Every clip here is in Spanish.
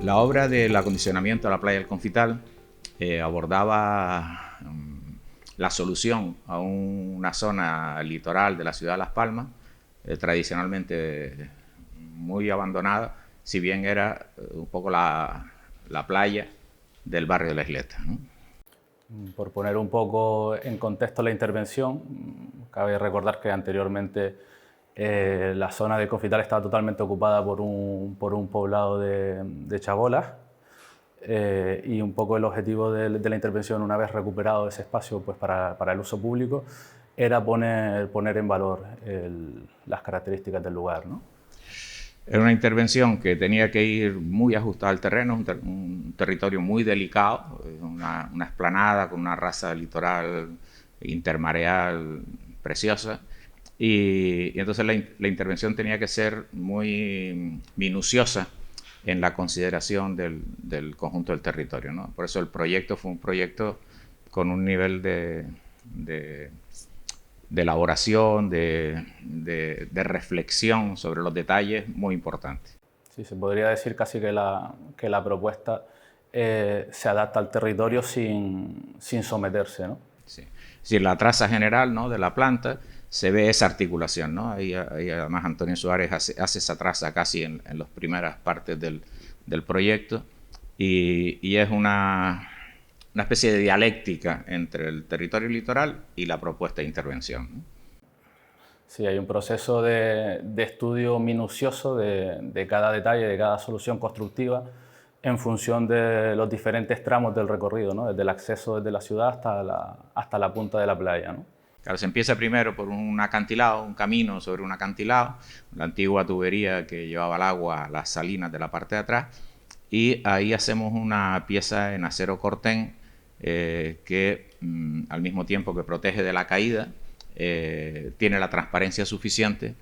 La obra del acondicionamiento de la playa del Confital abordaba la solución a una zona litoral de la ciudad de Las Palmas, tradicionalmente muy abandonada, si bien era un poco la playa del barrio de la Isleta, ¿no? Por poner un poco en contexto la intervención, cabe recordar que anteriormente la zona de Confital estaba totalmente ocupada por un poblado de chabolas, y un poco el objetivo de la intervención, una vez recuperado ese espacio pues para el uso público, era poner en valor las características del lugar, ¿no? Era una intervención que tenía que ir muy ajustada al terreno, un territorio muy delicado, una explanada con una raza litoral intermareal preciosa, y entonces la intervención tenía que ser muy minuciosa en la consideración del conjunto del territorio, ¿no? Por eso el proyecto fue un proyecto con un nivel de elaboración, de reflexión sobre los detalles muy importante. Sí, se podría decir casi que la propuesta se adapta al territorio sin someterse, ¿no? Sí. Si en la traza general, ¿no?, de la planta se ve esa articulación, ¿no? Ahí además Antonio Suárez hace esa traza casi en las primeras partes del proyecto, y es una especie de dialéctica entre el territorio litoral y la propuesta de intervención, ¿no? Sí, hay un proceso de estudio minucioso de cada detalle, de cada solución constructiva, en función de los diferentes tramos del recorrido, ¿no? Desde el acceso desde la ciudad hasta la punta de la playa, ¿no? Claro, se empieza primero por un acantilado, un camino sobre un acantilado, la antigua tubería que llevaba el agua a las salinas de la parte de atrás, y ahí hacemos una pieza en acero cortén que al mismo tiempo que protege de la caída, tiene la transparencia suficiente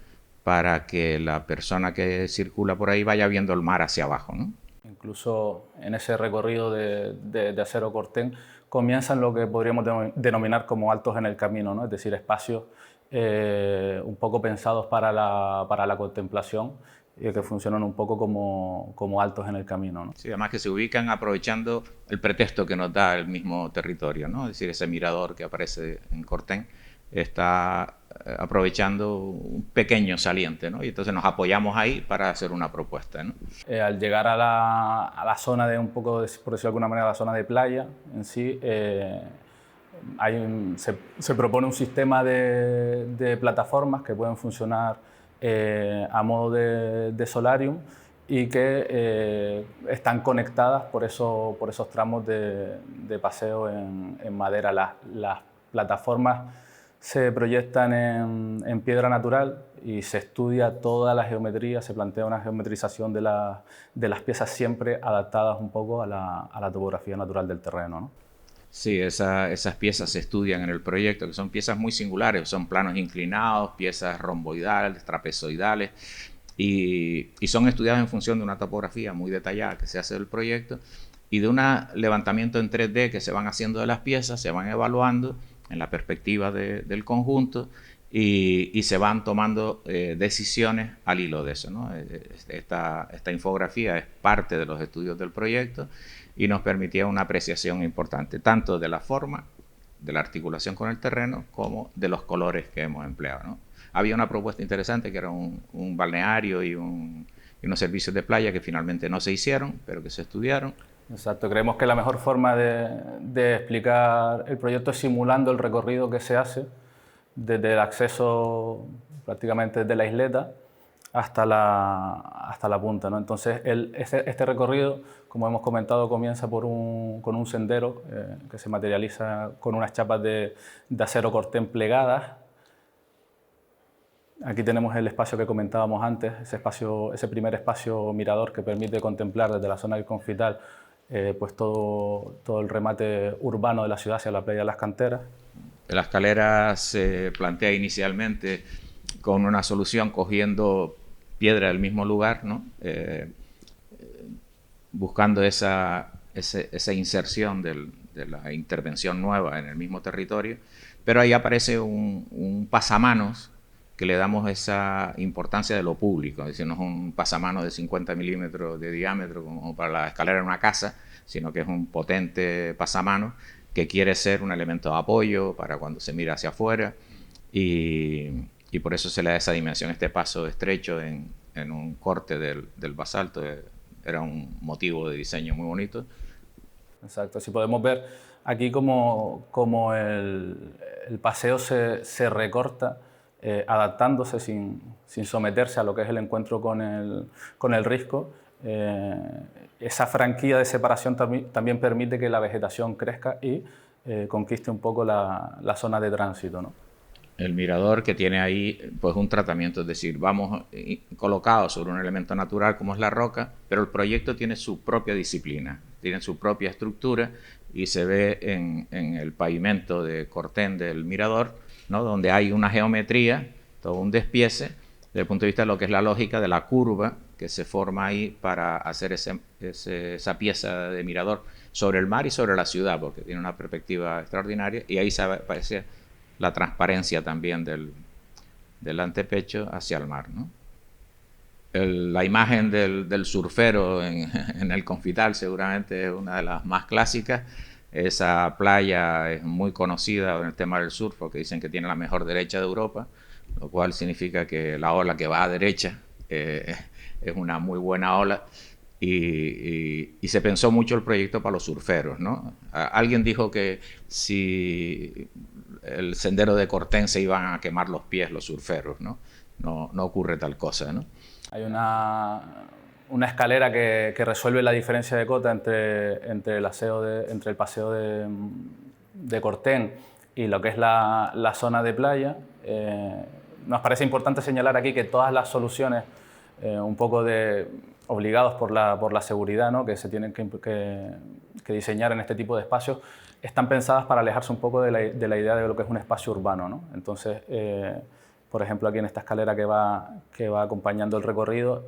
para que la persona que circula por ahí vaya viendo el mar hacia abajo, ¿no? Incluso en ese recorrido de acero cortén comienzan lo que podríamos denominar como altos en el camino, ¿no? Es decir, espacios un poco pensados para la contemplación y que funcionan un poco como altos en el camino, ¿no? Sí, además que se ubican aprovechando el pretexto que nos da el mismo territorio, ¿no? Es decir, ese mirador que aparece en Cortén está aprovechando un pequeño saliente, ¿no? Y entonces nos apoyamos ahí para hacer una propuesta, ¿no? Al llegar a la zona de un poco, por decirlo de alguna manera, la zona de playa en sí, se propone un sistema de plataformas que pueden funcionar a modo de solarium y que están conectadas por esos tramos de paseo en madera. Las plataformas se proyectan en piedra natural y se estudia toda la geometría, se plantea una geometrización de las piezas siempre adaptadas un poco a la topografía natural del terreno, ¿no? Sí, esas piezas se estudian en el proyecto, que son piezas muy singulares, son planos inclinados, piezas romboidales, trapezoidales, y son estudiadas en función de una topografía muy detallada que se hace del proyecto y de un levantamiento en 3D que se van haciendo de las piezas, se van evaluando en la perspectiva del conjunto y se van tomando decisiones al hilo de eso, ¿no? Esta infografía es parte de los estudios del proyecto y nos permitía una apreciación importante, tanto de la forma, de la articulación con el terreno, como de los colores que hemos empleado, ¿no? Había una propuesta interesante que era un balneario y unos servicios de playa que finalmente no se hicieron, pero que se estudiaron. Exacto, creemos que la mejor forma de explicar el proyecto es simulando el recorrido que se hace desde el acceso prácticamente desde la isleta hasta la punta, ¿no? Entonces, este recorrido, como hemos comentado, comienza con un sendero que se materializa con unas chapas de acero cortén plegadas. Aquí tenemos el espacio que comentábamos antes, ese primer espacio mirador que permite contemplar desde la zona del Confital pues todo el remate urbano de la ciudad hacia la playa de las Canteras. La escalera se plantea inicialmente con una solución cogiendo piedra del mismo lugar, ¿no? Buscando esa inserción de la intervención nueva en el mismo territorio, pero ahí aparece un pasamanos que le damos esa importancia de lo público, es decir, no es un pasamanos de 50 milímetros de diámetro como para la escalera de una casa, sino que es un potente pasamanos que quiere ser un elemento de apoyo para cuando se mira hacia afuera, y por eso se le da esa dimensión, este paso estrecho en un corte del basalto. Era un motivo de diseño muy bonito. Exacto, si podemos ver aquí como el paseo se recorta, adaptándose sin someterse a lo que es el encuentro con el risco. Esa franquía de separación también permite que la vegetación crezca y conquiste un poco la zona de tránsito, ¿no? El mirador que tiene ahí pues un tratamiento, es decir, vamos colocados sobre un elemento natural como es la roca, pero el proyecto tiene su propia disciplina, tiene su propia estructura y se ve en el pavimento de cortén del mirador, ¿no? Donde hay una geometría, todo un despiece, desde el punto de vista de lo que es la lógica de la curva que se forma ahí para hacer esa pieza de mirador sobre el mar y sobre la ciudad, porque tiene una perspectiva extraordinaria, y ahí se aparece la transparencia también del antepecho hacia el mar, ¿no? La imagen del surfero en el Confital seguramente es una de las más clásicas. Esa playa es muy conocida en el tema del surf porque dicen que tiene la mejor derecha de Europa, lo cual significa que la ola que va a derecha es una muy buena ola. Y se pensó mucho el proyecto para los surferos, ¿no? Alguien dijo que si el sendero de Cortén se iban a quemar los pies los surferos, ¿no? No ocurre tal cosa, ¿no? Hay una escalera que resuelve la diferencia de cota entre el paseo de Cortén y lo que es la zona de playa. Nos parece importante señalar aquí que todas las soluciones, un poco obligados por la seguridad, ¿no?, que se tienen que diseñar en este tipo de espacios, están pensadas para alejarse un poco de la idea de lo que es un espacio urbano, ¿no? Entonces, por ejemplo, aquí en esta escalera que va acompañando el recorrido,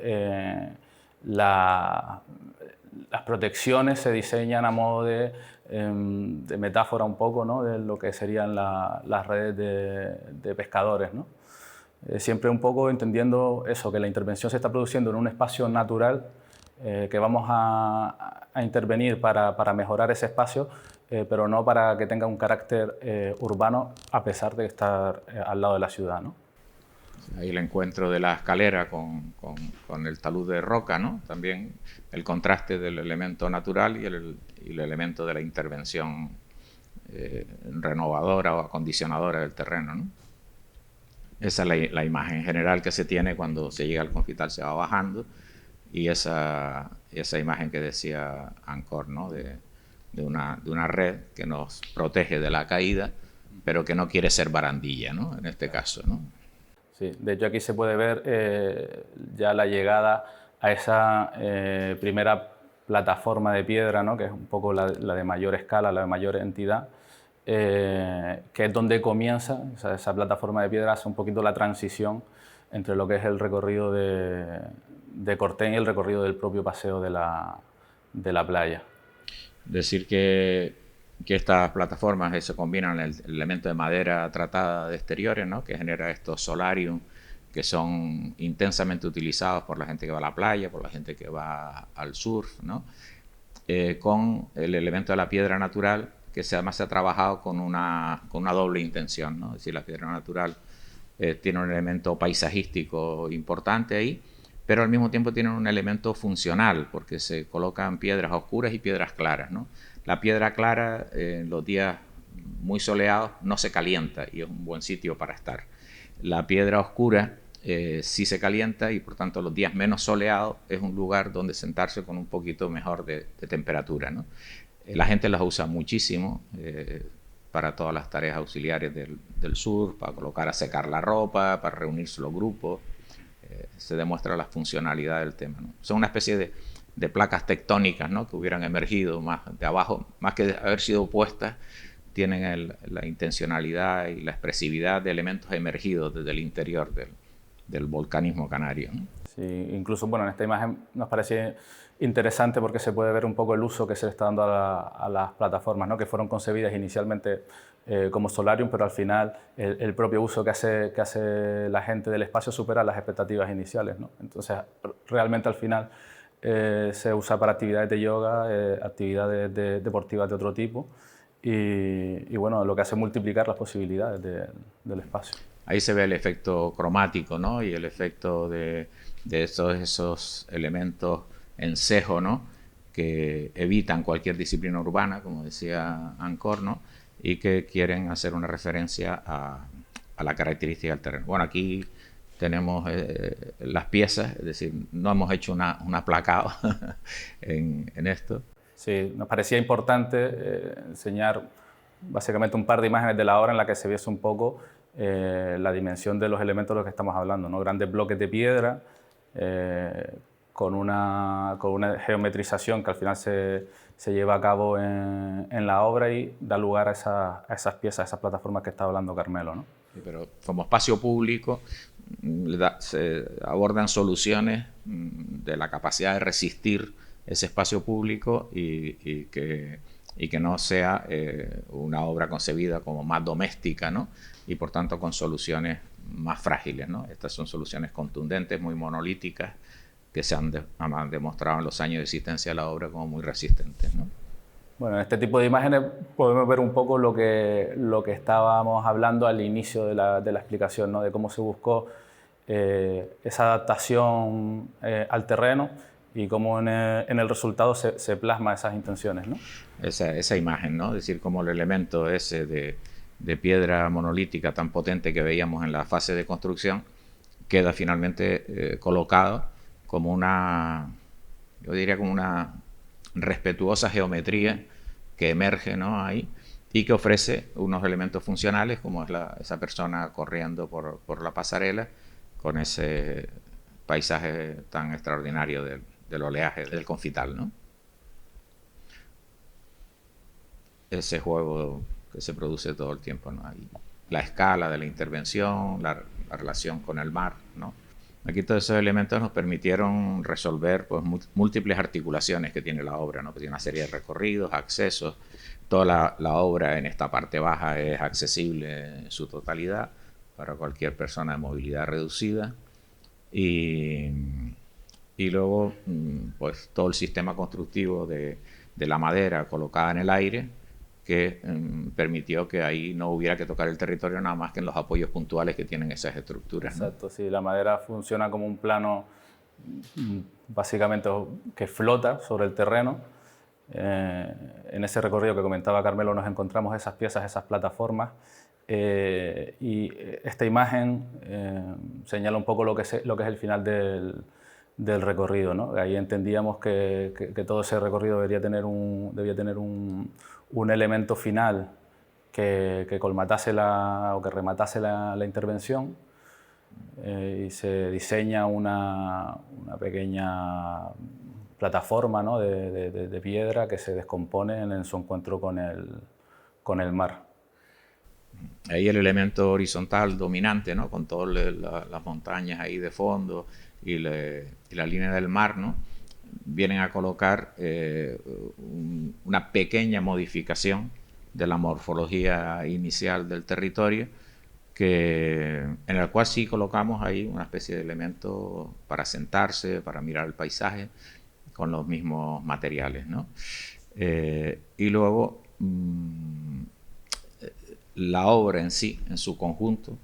las protecciones se diseñan a modo de metáfora un poco, ¿no?, de lo que serían las redes de pescadores, ¿no? Siempre un poco entendiendo eso, que la intervención se está produciendo en un espacio natural, que vamos a intervenir para mejorar ese espacio, pero no para que tenga un carácter urbano, a pesar de estar al lado de la ciudad, ¿no? Ahí el encuentro de la escalera con el talud de roca, ¿no? También el contraste del elemento natural y el elemento de la intervención renovadora o acondicionadora del terreno, ¿no? Esa es la imagen general que se tiene cuando se llega al Confital, se va bajando, y esa imagen que decía Ancor, ¿no?, de una red que nos protege de la caída, pero que no quiere ser barandilla, ¿no?, en este caso, ¿no? Sí, de hecho aquí se puede ver ya la llegada a esa primera plataforma de piedra, ¿no?, que es un poco la de mayor escala, la de mayor entidad, que es donde comienza, o sea, esa plataforma de piedra hace un poquito la transición entre lo que es el recorrido de Cortén y el recorrido del propio paseo de la playa. Decir que estas plataformas se combinan el elemento de madera tratada de exteriores, ¿no?, que genera estos solarium, que son intensamente utilizados por la gente que va a la playa, por la gente que va al surf, ¿no?, con el elemento de la piedra natural, que además se ha trabajado con una doble intención, ¿no? Es decir, la piedra natural tiene un elemento paisajístico importante ahí, pero al mismo tiempo tiene un elemento funcional, porque se colocan piedras oscuras y piedras claras, ¿no? La piedra clara en los días muy soleados no se calienta y es un buen sitio para estar. La piedra oscura sí se calienta y por tanto los días menos soleados es un lugar donde sentarse con un poquito mejor de temperatura, ¿no? La gente las usa muchísimo para todas las tareas auxiliares del sur, para colocar a secar la ropa, para reunirse los grupos. Se demuestra la funcionalidad del tema, ¿no? Son una especie de placas tectónicas, ¿no?, que hubieran emergido más de abajo, más que haber sido puestas, tienen la intencionalidad y la expresividad de elementos emergidos desde el interior del volcanismo canario, ¿no? Sí, incluso, bueno, en esta imagen nos parece interesante porque se puede ver un poco el uso que se le está dando a las plataformas, ¿no?, que fueron concebidas inicialmente como solarium, pero al final el propio uso que hace la gente del espacio supera las expectativas iniciales, ¿no? Entonces, realmente al final se usa para actividades de yoga, actividades deportivas de otro tipo, y bueno, lo que hace es multiplicar las posibilidades del espacio. Ahí se ve el efecto cromático, ¿no? Y el efecto de esos elementos en cejo, ¿no? Que evitan cualquier disciplina urbana, como decía Ancor, ¿no? Y que quieren hacer una referencia a la característica del terreno. Bueno, aquí tenemos las piezas, es decir, no hemos hecho un aplacado en esto. Sí, nos parecía importante enseñar básicamente un par de imágenes de la obra en la que se viese un poco la dimensión de los elementos de los que estamos hablando, ¿no? Grandes bloques de piedra con una geometrización que al final se lleva a cabo en la obra y da lugar a esas piezas, a esas plataformas que está hablando Carmelo, ¿no? Sí, pero como espacio público se abordan soluciones de la capacidad de resistir ese espacio público y que no sea una obra concebida como más doméstica, ¿no? Y por tanto con soluciones más frágiles, ¿no? Estas son soluciones contundentes, muy monolíticas, que se han demostrado en los años de existencia de la obra como muy resistentes, ¿no? Bueno, en este tipo de imágenes podemos ver un poco lo que estábamos hablando al inicio de la explicación, ¿no? De cómo se buscó esa adaptación al terreno y cómo en el resultado se plasma esas intenciones, ¿no? Esa imagen, ¿no? Es decir, como el elemento ese de piedra monolítica tan potente que veíamos en la fase de construcción queda finalmente colocado como yo diría como una respetuosa geometría que emerge, ¿no? Ahí, y que ofrece unos elementos funcionales como es esa persona corriendo por la pasarela con ese paisaje tan extraordinario del oleaje del Confital, ¿no? Ese juego que se produce todo el tiempo, ¿no? Ahí, la escala de la intervención, la relación con el mar, ¿no? Aquí todos esos elementos nos permitieron resolver pues, múltiples articulaciones que tiene la obra, ¿no? Que tiene una serie de recorridos, accesos. Toda la obra en esta parte baja es accesible en su totalidad para cualquier persona de movilidad reducida. Y luego pues, todo el sistema constructivo de la madera colocada en el aire que permitió que ahí no hubiera que tocar el territorio nada más que en los apoyos puntuales que tienen esas estructuras, ¿no? Exacto, sí, la madera funciona como un plano básicamente que flota sobre el terreno. En ese recorrido que comentaba Carmelo nos encontramos esas piezas, esas plataformas y esta imagen señala un poco lo que es el final del recorrido, ¿no? Ahí entendíamos que todo ese recorrido debía tener un elemento final que colmatase o que rematase la intervención y se diseña una pequeña plataforma, ¿no? de piedra que se descompone en su encuentro con el mar. Ahí el elemento horizontal dominante, ¿no? Con todas las montañas ahí de fondo y la línea del mar, ¿no? Vienen a colocar una pequeña modificación de la morfología inicial del territorio, en el cual sí colocamos ahí una especie de elemento para sentarse, para mirar el paisaje, con los mismos materiales, ¿no? Y luego la obra en sí, en su conjunto,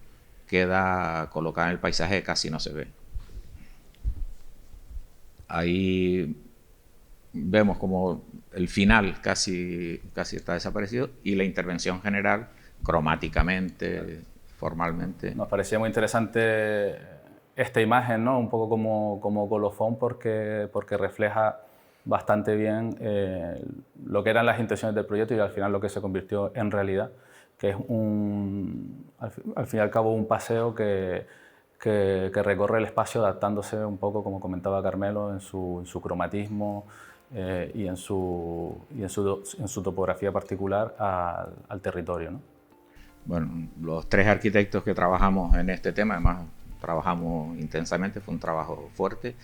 queda colocada en el paisaje, casi no se ve. Ahí vemos como el final casi está desaparecido y la intervención general cromáticamente, formalmente. Nos parecía muy interesante esta imagen, ¿no? Un poco como colofón porque refleja bastante bien lo que eran las intenciones del proyecto y al final lo que se convirtió en realidad, que es al fin y al cabo un paseo que recorre el espacio adaptándose un poco, como comentaba Carmelo, en su cromatismo y en su topografía particular al territorio, ¿no? Bueno, los tres arquitectos que trabajamos en este tema, además trabajamos intensamente, fue un trabajo fuerte,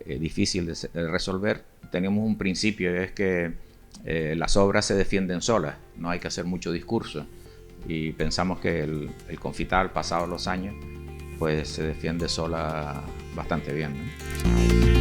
difícil de resolver. Tenemos un principio, es que las obras se defienden solas, no hay que hacer mucho discurso. y pensamos que el confital, pasados los años, pues se defiende sola bastante bien, ¿no?